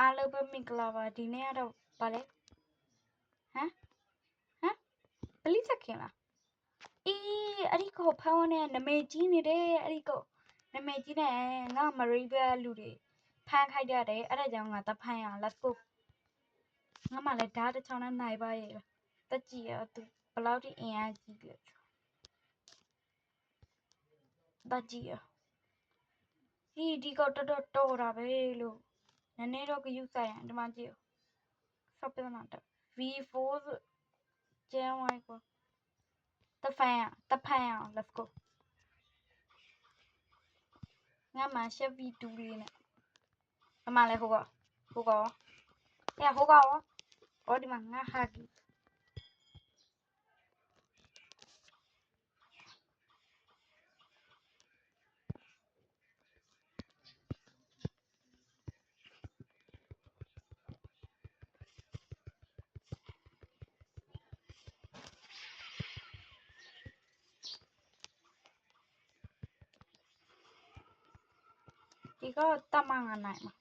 အားလုံးပဲမင်္ဂလာပါဒီနေ့ကတော့ဗာလဲဟမ်ပလိစခင်လားအေးအဲ့ဒီကိုဖမ်းဝင်တဲ့နာမည်ကြီးနေတယ်အဲ့ဒီကိုနာမည်ကြီးနေငါမရိဘလူတွေဖမ်းခိုက်ရတယ်အဲ့ဒါကြောင့်ငါတဖမ်းရ let's go ငါမှလည်းဓာတ်တစ်ချောင်းနဲ့နိုင်ပါရဲ့တက်ကြည့်ရသူဘယ်လောက်ထိအင်အားကြီးလဲတက်ကြည့်ရဒီကောတော်တာပဲလို့နည်းနည်းတော့ကယူဆိုင်ရဒီမှာကြည့်ဆော့ပြနာတော့ V4 ကျန်းဝိုင်းကိုတဖန်ရ let's go ငါမှရှက်ဗီ2လေးနဲ့အမလည်းဟိုကောဟိုကောဒီမှာငါဟာကီဒီကတမငါနိုင်မှာ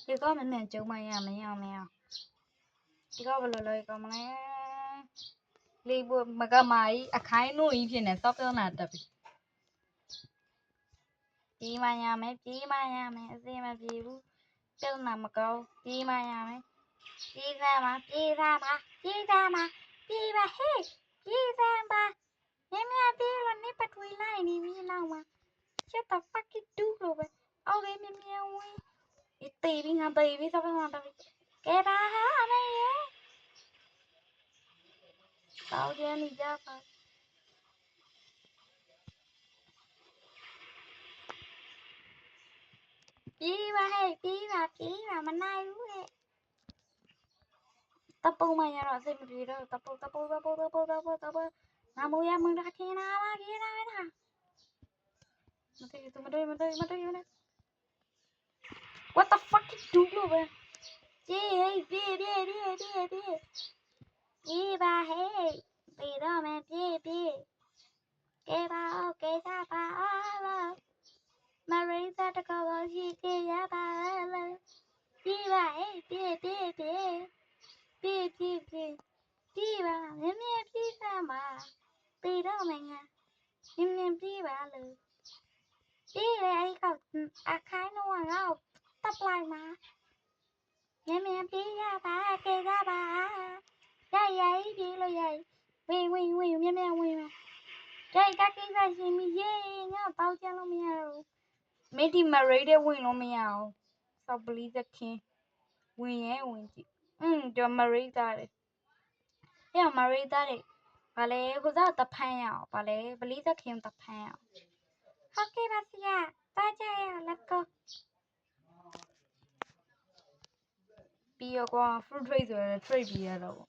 ဒီကမမြန်ကျုံမရမရဒီကဘယ်လိုလဲကမလဲလေးဘမကမာကြီးအခိုင်းလို့ကြီးဖြစ်နေတော့ပြောနာတက်ပြီပြေးမရမယ်အစင်မပြေဘူးပြုံးနာမကောင်းပြေးမရမယ်ပြေးစားပါဟေးပြေးစားပါမြင်ပြေးလို့နေပတ်ဝေးလိုက်နေပြီနောက်မှာ shut the fucking do လို့ပဲအော်လေးမြန်ဝင်တေးပြီးငါတေးပြီးတော့မှတော့ကဲပါဟာမေးပေါင်းတယ်နေကြပါပြေးပါမနိုင်ဘူးလေတပုံးမရတော့အစိတ်မပြေတော့တပုံးငါမိုးရမတာခင်းလာပါခင်းလာတာမတွေ့ what the fuck do လို့ပဲပြေးပါဟေးပြေးတော့မယ်ပြေးကဲပါဦးကဲစားပါအောင်မရိသတကောရှိပြေးရပါလားပြေးပါဟေးပြေးပါမြင်ပြေးစမ်းပါပြေးတော့မယ်ငါမြင်ပြေးပါလို့ပြေးလေအဲ့ကောအခိုင်းတော့ငါ့ကိုတပ်လိုက်မှာမြင်ပြေးရပါကဲစားပါရိုက်ပြေးလို့ရိုက်ဝင်မြင်ဝင်မှာရိုက်ကကိစ္စရှင်မီယေငါတောက်ချလို့မရဘူးမေဒီမရိတဲ့ဝင်လို့မရအောင်စောက်ပလီသခင်ဝင်ကြည့်ဒီမရိသားတယ်မရိသားတယ်ဘာလဲကိုစားတဖန်ရအောင်ဘာလဲပလီသခင်တဖန်ရအောင်ဟုတ်ကဲ့ပါဆရာသွားကြရအောင် let's go ပြီးတော့ကွာ fruit trade ဆိုရယ် trade ပြီးရတော့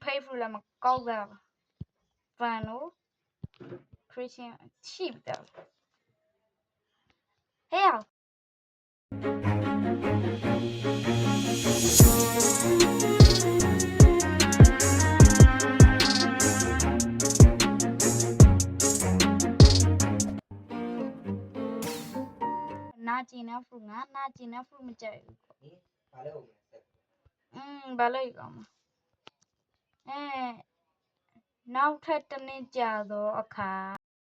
pay fruit လည်းမကောက်တာဗန်နို Christian cheap တော့ဟဲ့အောင်နာကျင်တဲ့ fruit နာကျင်တဲ့ fruit မကြိုက်ဘူးဘာလို့ဘာလို့ကောင်းနောက်ထပ်တစ်နေ့ကြာသောအခါ